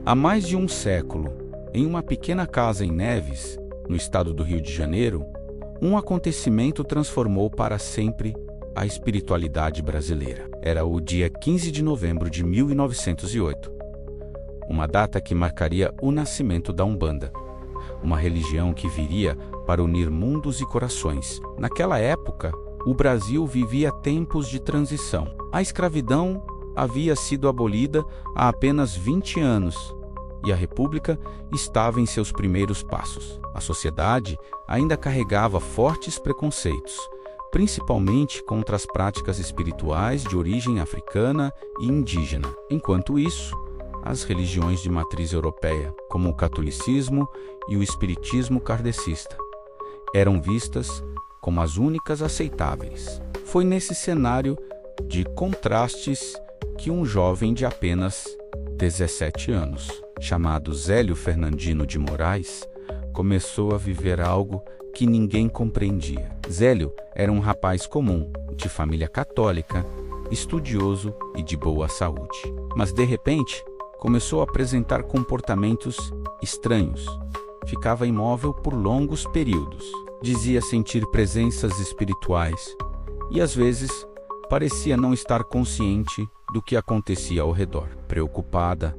Há mais de um século, em uma pequena casa em Neves, no estado do Rio de Janeiro, um acontecimento transformou para sempre a espiritualidade brasileira. Era o dia 15 de novembro de 1908, uma data que marcaria o nascimento da Umbanda, uma religião que viria para unir mundos e corações. Naquela época, o Brasil vivia tempos de transição. A escravidão havia sido abolida há apenas 20 anos e a República estava em seus primeiros passos. A sociedade ainda carregava fortes preconceitos, principalmente contra as práticas espirituais de origem africana e indígena. Enquanto isso, as religiões de matriz europeia, como o catolicismo e o espiritismo kardecista, eram vistas como as únicas aceitáveis. Foi nesse cenário de contrastes que um jovem de apenas 17 anos, chamado Zélio Fernandino de Moraes, começou a viver algo que ninguém compreendia. Zélio era um rapaz comum, de família católica, estudioso e de boa saúde. Mas, de repente, começou a apresentar comportamentos estranhos. Ficava imóvel por longos períodos. Dizia sentir presenças espirituais e, às vezes, parecia não estar consciente do que acontecia ao redor. Preocupada,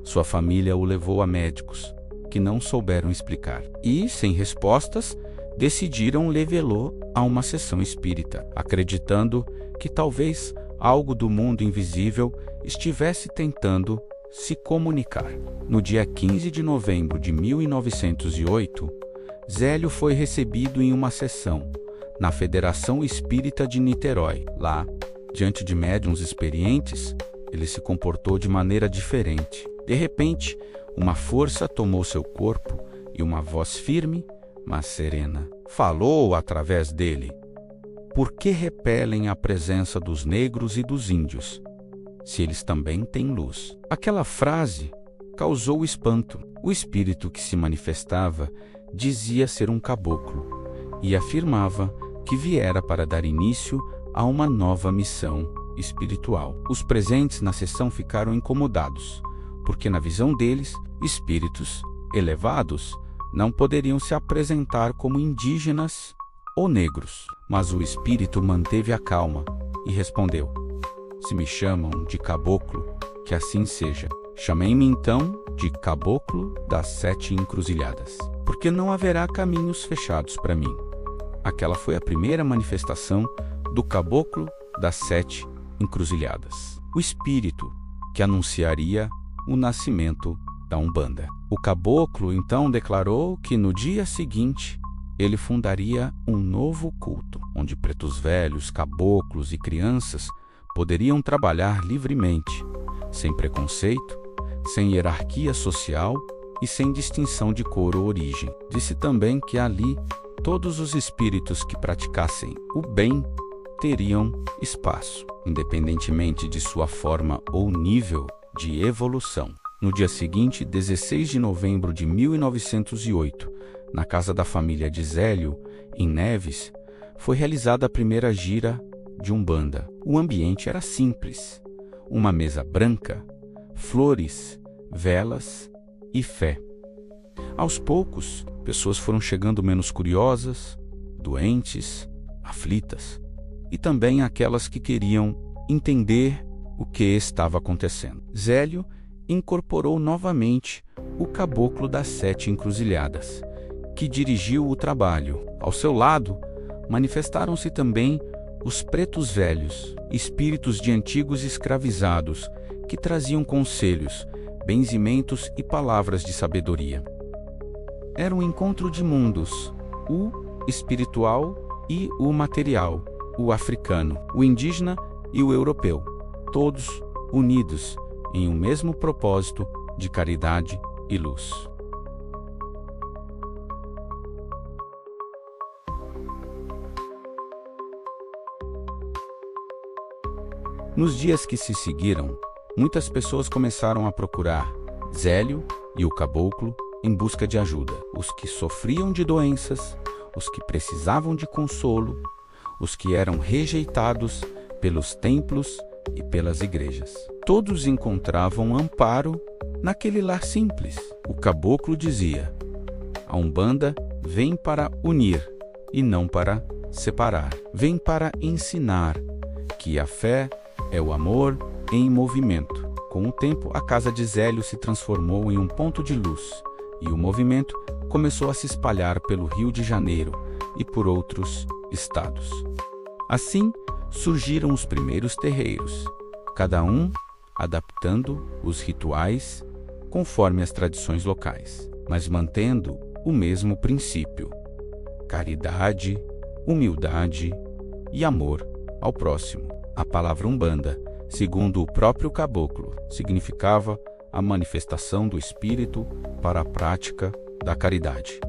sua família o levou a médicos que não souberam explicar. E, sem respostas, decidiram levá-lo a uma sessão espírita, acreditando que talvez algo do mundo invisível estivesse tentando se comunicar. No dia 15 de novembro de 1908, Zélio foi recebido em uma sessão na Federação Espírita de Niterói. Lá, diante de médiuns experientes, ele se comportou de maneira diferente. De repente, uma força tomou seu corpo e uma voz firme, mas serena, falou através dele. Por que repelem a presença dos negros e dos índios, se eles também têm luz? Aquela frase causou espanto. O espírito que se manifestava dizia ser um caboclo e afirmava que viera para dar início a uma nova missão espiritual. Os presentes na sessão ficaram incomodados, porque na visão deles, espíritos elevados não poderiam se apresentar como indígenas ou negros. Mas o espírito manteve a calma e respondeu: se me chamam de caboclo, que assim seja. Chamei-me então de Caboclo das 7 Encruzilhadas, porque não haverá caminhos fechados para mim. Aquela foi a primeira manifestação do Caboclo das 7 Encruzilhadas, o espírito que anunciaria o nascimento da Umbanda. O caboclo então declarou que no dia seguinte ele fundaria um novo culto, onde pretos velhos, caboclos e crianças poderiam trabalhar livremente, sem preconceito, sem hierarquia social e sem distinção de cor ou origem. Disse também que ali todos os espíritos que praticassem o bem teriam espaço, independentemente de sua forma ou nível de evolução. No dia seguinte, 16 de novembro de 1908, na casa da família de Zélio, em Neves, foi realizada a primeira gira de Umbanda. O ambiente era simples: uma mesa branca, flores, velas e fé. Aos poucos, pessoas foram chegando menos curiosas, doentes, aflitas, e também aquelas que queriam entender o que estava acontecendo. Zélio incorporou novamente o Caboclo das 7 Encruzilhadas, que dirigiu o trabalho. Ao seu lado, manifestaram-se também os pretos velhos, espíritos de antigos escravizados, que traziam conselhos, benzimentos e palavras de sabedoria. Era um encontro de mundos, o espiritual e o material, o africano, o indígena e o europeu, todos unidos em um mesmo propósito de caridade e luz. Nos dias que se seguiram, muitas pessoas começaram a procurar Zélio e o caboclo em busca de ajuda. Os que sofriam de doenças, os que precisavam de consolo, os que eram rejeitados pelos templos e pelas igrejas. Todos encontravam amparo naquele lar simples. O caboclo dizia: a Umbanda vem para unir e não para separar. Vem para ensinar que a fé é o amor em movimento. Com o tempo, a casa de Zélio se transformou em um ponto de luz e o movimento começou a se espalhar pelo Rio de Janeiro e por outros estados. Assim, surgiram os primeiros terreiros, cada um adaptando os rituais conforme as tradições locais, mas mantendo o mesmo princípio: caridade, humildade e amor ao próximo. A palavra Umbanda, segundo o próprio caboclo, significava a manifestação do espírito para a prática da caridade.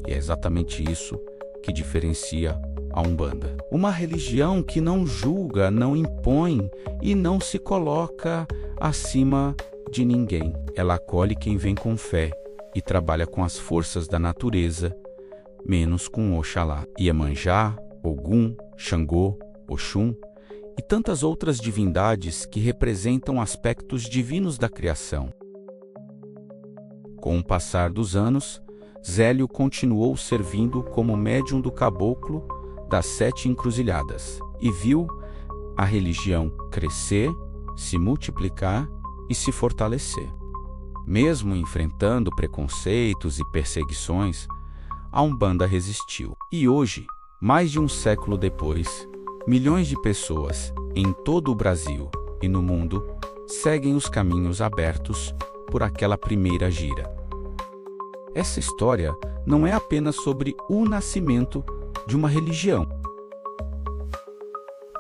E é exatamente isso que diferencia a Umbanda. Uma religião que não julga, não impõe e não se coloca acima de ninguém. Ela acolhe quem vem com fé e trabalha com as forças da natureza, menos com Oxalá, Iemanjá, Ogum, Xangô, Oxum e tantas outras divindades que representam aspectos divinos da criação. Com o passar dos anos, Zélio continuou servindo como médium do caboclo das 7 encruzilhadas e viu a religião crescer, se multiplicar e se fortalecer. Mesmo enfrentando preconceitos e perseguições, a Umbanda resistiu. E hoje, mais de um século depois, milhões de pessoas em todo o Brasil e no mundo seguem os caminhos abertos por aquela primeira gira. Essa história não é apenas sobre o nascimento de uma religião.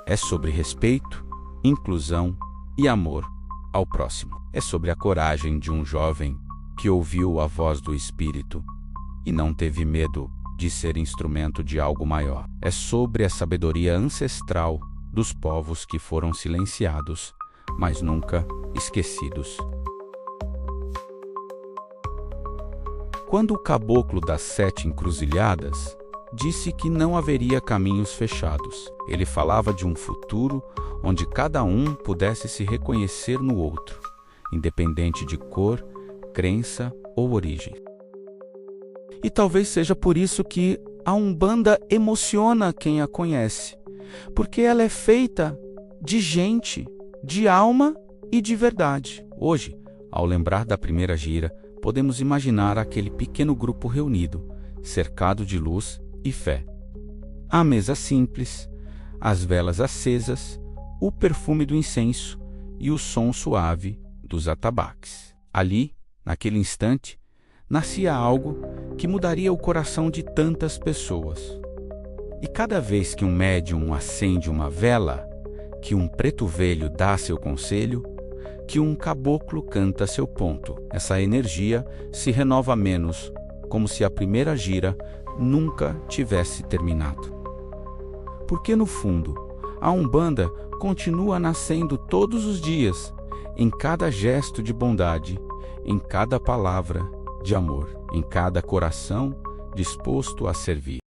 É sobre respeito, inclusão e amor ao próximo. É sobre a coragem de um jovem que ouviu a voz do Espírito e não teve medo de ser instrumento de algo maior. É sobre a sabedoria ancestral dos povos que foram silenciados, mas nunca esquecidos. Quando o caboclo das 7 encruzilhadas disse que não haveria caminhos fechados, ele falava de um futuro onde cada um pudesse se reconhecer no outro, independente de cor, crença ou origem. E talvez seja por isso que a Umbanda emociona quem a conhece, porque ela é feita de gente, de alma e de verdade. Hoje, ao lembrar da primeira gira, podemos imaginar aquele pequeno grupo reunido, cercado de luz e fé. A mesa simples, as velas acesas, o perfume do incenso e o som suave dos atabaques. Ali, naquele instante, nascia algo que mudaria o coração de tantas pessoas. E cada vez que um médium acende uma vela, que um preto velho dá seu conselho, que um caboclo canta seu ponto, essa energia se renova menos, como se a primeira gira nunca tivesse terminado. Porque no fundo, a Umbanda continua nascendo todos os dias, em cada gesto de bondade, em cada palavra de amor, em cada coração disposto a servir.